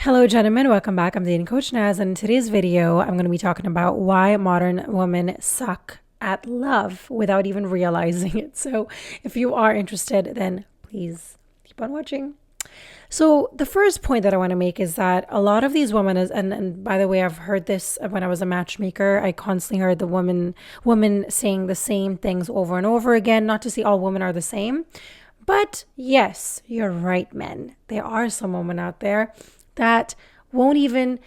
Hello, gentlemen. Welcome back. I'm dating coach Naz, and in today's video, I'm going to be talking about why modern women suck at love without even realizing it. So, if you are interested, then please keep on watching. So, the first point that I want to make is that a lot of these women, and by the way, I've heard this when I was a matchmaker. I constantly heard the women saying the same things over and over again. Not to say all women are the same, but yes, you're right, men. There are some women out there that won't even,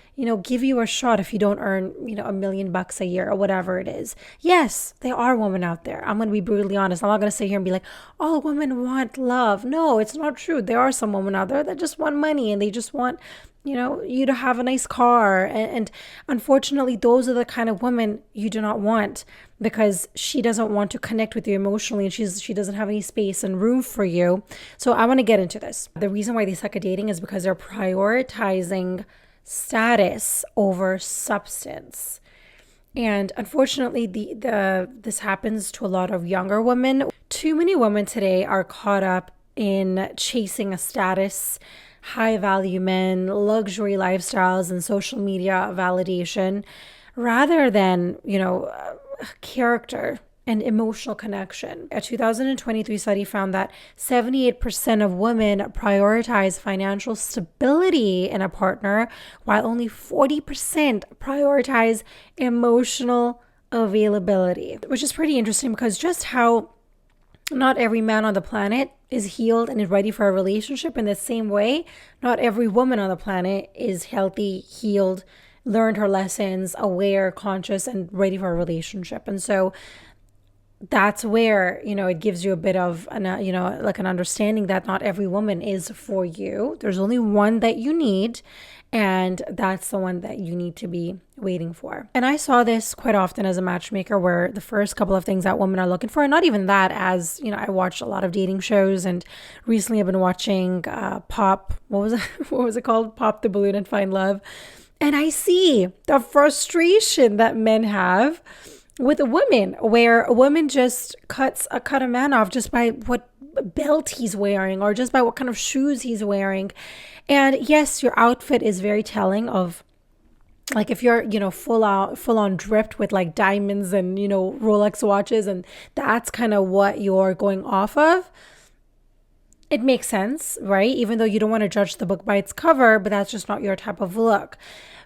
give you a shot if you don't earn, $1 million a year or whatever it is. Yes, there are women out there. I'm going to be brutally honest. I'm not going to sit here and be like, all women want love. No, it's not true. There are some women out there that just want money and they just want, you to have a nice car. And unfortunately, those are the kind of women you do not want, because she doesn't want to connect with you emotionally and she doesn't have any space and room for you. So I want to get into this. The reason why they suck at dating is because they're prioritizing status over substance. And unfortunately, this happens to a lot of younger women. Too many women today are caught up in chasing a status, high value men, luxury lifestyles, and social media validation rather than, character and emotional connection. A 2023 study found that 78% of women prioritize financial stability in a partner, while only 40% prioritize emotional availability, which is pretty interesting because just how not every man on the planet is healed and is ready for a relationship, in the same way, not every woman on the planet is healthy, healed, learned her lessons, aware, conscious, and ready for a relationship. And so that's where, it gives you a bit of an understanding that not every woman is for you. There's only one that you need, and that's the one that you need to be waiting for. And I saw this quite often as a matchmaker, where the first couple of things that women are looking for, and not even that, as I watched a lot of dating shows, and recently I've been watching Pop, what was it called? Pop the Balloon and Find Love. And I see the frustration that men have with a woman, where a woman just cut a man off just by what belt he's wearing or just by what kind of shoes he's wearing. And yes, your outfit is very telling of, like, if you're, full on dripped with like diamonds and, Rolex watches, and that's kind of what you're going off of. It makes sense, right? Even though you don't want to judge the book by its cover, but that's just not your type of look.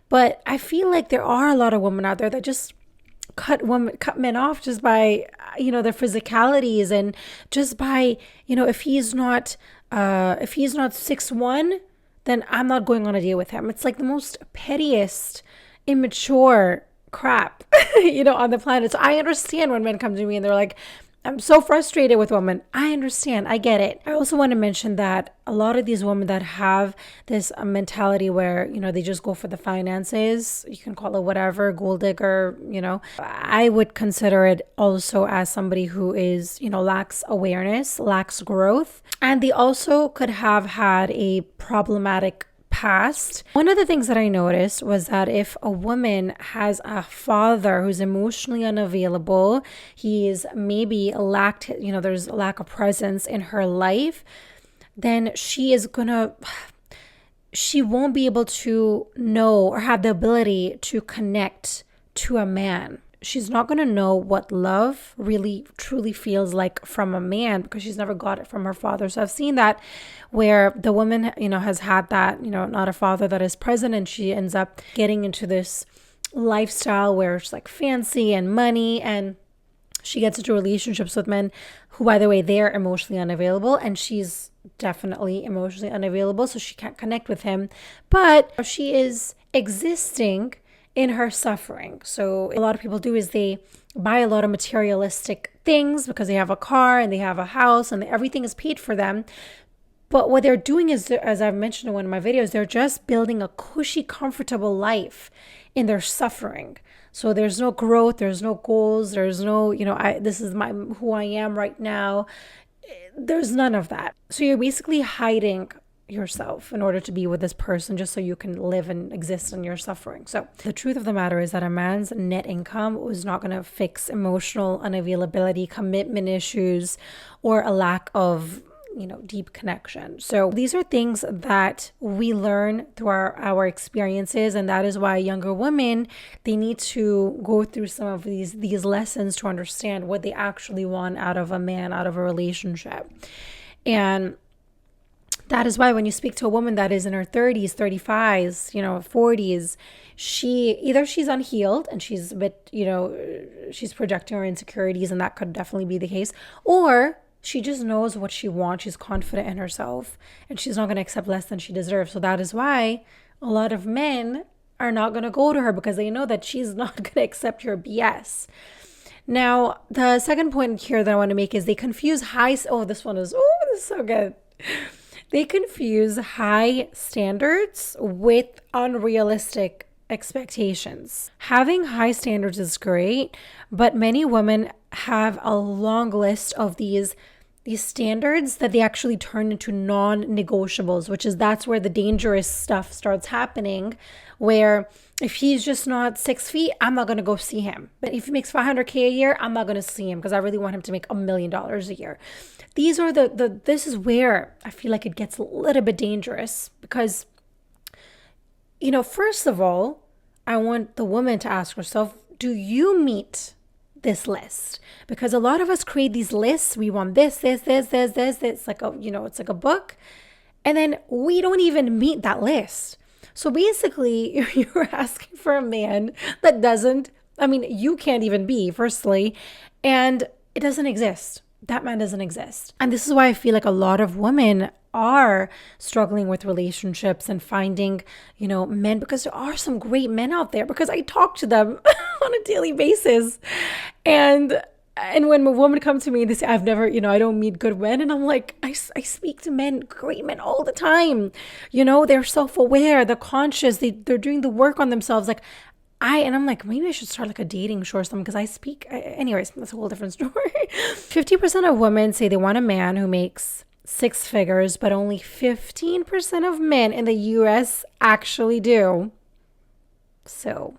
But I feel like there are a lot of women out there that just cut men off just by, their physicalities, and just by, if he's not 6'1", then I'm not going on a date with him. It's like the most pettiest, immature crap, on the planet. So I understand when men come to me and they're like, I'm so frustrated with women. I understand. I get it. I also want to mention that a lot of these women that have this mentality where, they just go for the finances, you can call it whatever, gold digger, I would consider it also as somebody who is, lacks awareness, lacks growth. And they also could have had a problematic past. One of the things that I noticed was that if a woman has a father who's emotionally unavailable, he's maybe lacked, there's a lack of presence in her life, then she won't be able to know or have the ability to connect to a man. She's not going to know what love really truly feels like from a man, because she's never got it from her father. So I've seen that where the woman, has had that, not a father that is present, and she ends up getting into this lifestyle where it's like fancy and money, and she gets into relationships with men who, by the way, they're emotionally unavailable, and she's definitely emotionally unavailable, so she can't connect with him, but she is existing in her suffering. So a lot of people do is they buy a lot of materialistic things because they have a car and they have a house and everything is paid for them. But what they're doing is, as I've mentioned in one of my videos, they're just building a cushy, comfortable life in their suffering. So there's no growth, there's no goals, there's no, this is who I am right now. There's none of that. So you're basically hiding yourself in order to be with this person, just so you can live and exist in your suffering. So the truth of the matter is that a man's net income was not going to fix emotional unavailability, commitment issues, or a lack of deep connection. So these are things that we learn through our experiences. And that is why younger women, they need to go through some of these lessons to understand what they actually want out of a man, out of a relationship. And that is why when you speak to a woman that is in her 30s, 35s, 40s, she's unhealed and she's a bit, she's projecting her insecurities, and that could definitely be the case. Or she just knows what she wants. She's confident in herself and she's not going to accept less than she deserves. So that is why a lot of men are not going to go to her, because they know that she's not going to accept your BS. Now, the second point here that I want to make is they confuse this is so good. They confuse high standards with unrealistic expectations. Having high standards is great, but many women have a long list of these standards that they actually turn into non-negotiables, that's where the dangerous stuff starts happening, where if he's just not 6 feet, I'm not going to go see him. But if he makes $500K a year, I'm not going to see him because I really want him to make $1 million a year. These are this is where I feel like it gets a little bit dangerous, because, first of all, I want the woman to ask herself, do you meet this list? Because a lot of us create these lists. We want this. It's like it's like a book. And then we don't even meet that list. So basically, you're asking for a man that you can't even be, firstly, and it doesn't exist. That man doesn't exist. And this is why I feel like a lot of women are struggling with relationships and finding, men, because there are some great men out there, because I talk to them on a daily basis. And when a woman comes to me and they say, I've never, I don't meet good men. And I'm like, I speak to great men all the time. They're self-aware, they're conscious, they're doing the work on themselves. I'm like, maybe I should start like a dating show or something, because anyways, that's a whole different story. 50% of women say they want a man who makes 6 figures, but only 15% of men in the US actually do. So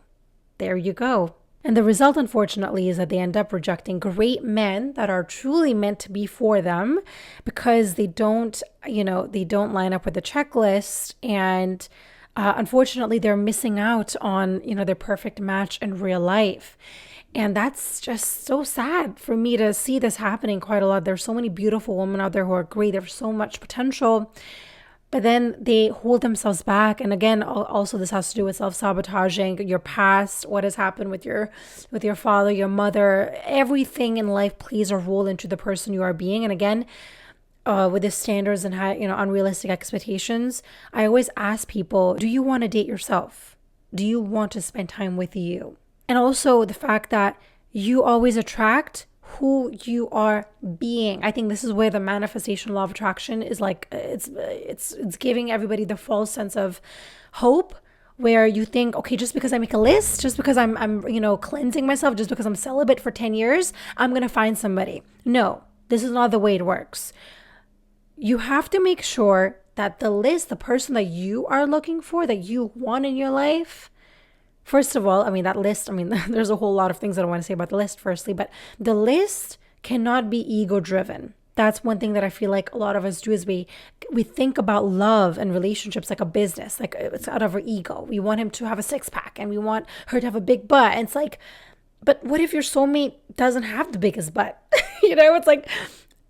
there you go. And the result, unfortunately, is that they end up rejecting great men that are truly meant to be for them, because they don't line up with the checklist. And unfortunately, they're missing out on, their perfect match in real life. And that's just so sad for me to see this happening quite a lot. There's so many beautiful women out there who are great. There's so much potential, but then they hold themselves back. And again, also this has to do with self-sabotaging your past, what has happened with your father, your mother. Everything in life plays a role into the person you are being. And again, with the standards and unrealistic expectations, I always ask people, do you want to date yourself? Do you want to spend time with you? And also the fact that you always attract who you are being. I think this is where the manifestation law of attraction is like, it's giving everybody the false sense of hope, where you think, okay, just because I make a list, just because I'm cleansing myself, just because I'm celibate for 10 years, I'm going to find somebody. No, this is not the way it works. You have to make sure that the person that you are looking for, that you want in your life, first of all, that list, there's a whole lot of things that I want to say about the list firstly, but the list cannot be ego-driven. That's one thing that I feel like a lot of us do, is we think about love and relationships like a business, like it's out of our ego. We want him to have a 6-pack and we want her to have a big butt. And it's like, but what if your soulmate doesn't have the biggest butt?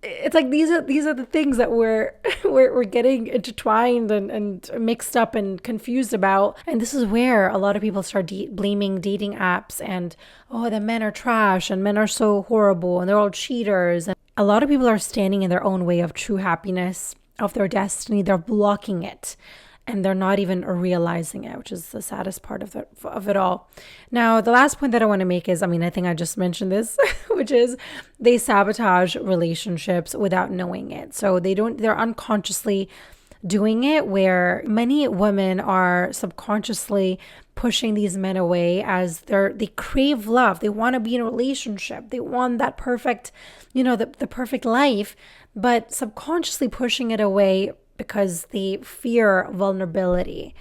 It's like these are the things that we're getting intertwined and mixed up and confused about. And this is where a lot of people start blaming dating apps and, the men are trash and men are so horrible and they're all cheaters. And a lot of people are standing in their own way of true happiness, of their destiny. They're blocking it. And they're not even realizing it, which is the saddest part of it all. Now, the last point that I want to make is, I think I just mentioned this, which is they sabotage relationships without knowing it. So they're unconsciously doing it, where many women are subconsciously pushing these men away as they crave love. They want to be in a relationship. They want that perfect, the perfect life, but subconsciously pushing it away because they fear vulnerability.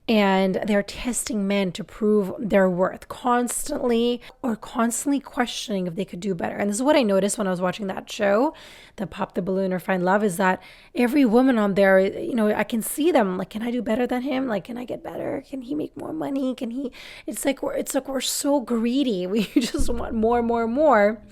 and they're testing men to prove their worth constantly, or constantly questioning if they could do better. And this is what I noticed when I was watching that show, the Pop the Balloon or Find Love, is that every woman on there, I can see them like, can I do better than him? Like, can I get better? Can he make more money? Can he? It's like we're so greedy. We just want more, more, more,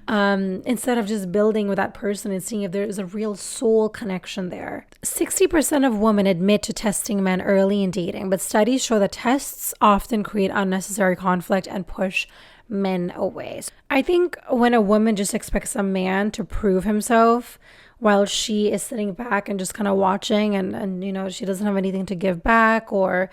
instead of just building with that person and seeing if there is a real soul connection there. 60% of women admit to testing men early in dating, but studies show that tests often create unnecessary conflict and push men away. I think when a woman just expects a man to prove himself while she is sitting back and just kind of watching, and she doesn't have anything to give back, or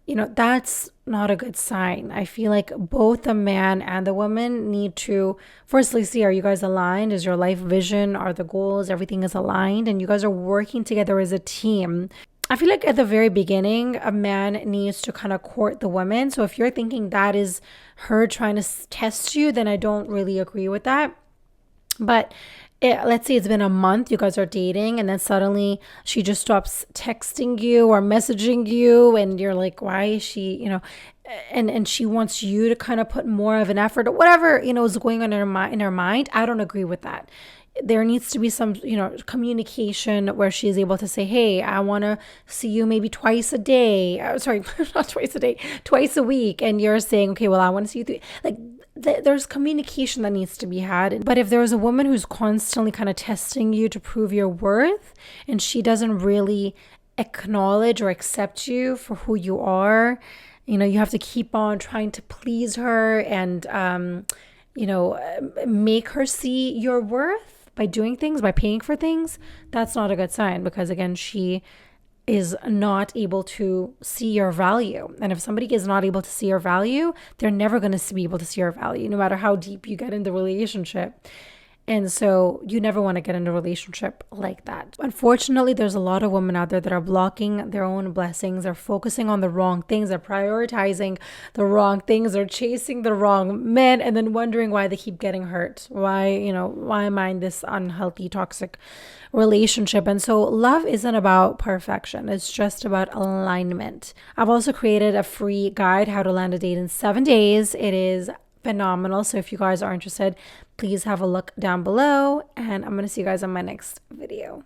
that's not a good sign. I feel like both the man and the woman need to firstly see, are you guys aligned? Is your life vision, are the goals, everything is aligned, and you guys are working together as a team? I feel like at the very beginning, a man needs to kind of court the woman. So if you're thinking that is her trying to test you, then I don't really agree with that. But let's say it's been a month, you guys are dating, and then suddenly she just stops texting you or messaging you, and you're like, why is she, and she wants you to kind of put more of an effort, or whatever, is going on in her mind. I don't agree with that. There needs to be some, communication where she's able to say, hey, I want to see you maybe twice a day. Sorry, not twice a day, twice a week. And you're saying, okay, well, I want to see you there's communication that needs to be had. But if there's a woman who's constantly kind of testing you to prove your worth, and she doesn't really acknowledge or accept you for who you are, you have to keep on trying to please her and, make her see your worth by doing things, by paying for things. That's not a good sign, because again, she is not able to see your value. And if somebody is not able to see your value, they're never going to be able to see your value, no matter how deep you get in the relationship. And so you never want to get in a relationship like that. Unfortunately, there's a lot of women out there that are blocking their own blessings. They're focusing on the wrong things. They're prioritizing the wrong things. They're chasing the wrong men, and then wondering why they keep getting hurt. Why am I in this unhealthy, toxic relationship? And so love isn't about perfection. It's just about alignment. I've also created a free guide, how to land a date in 7 days. It is phenomenal. So if you guys are interested, please have a look down below, and I'm going to see you guys on my next video.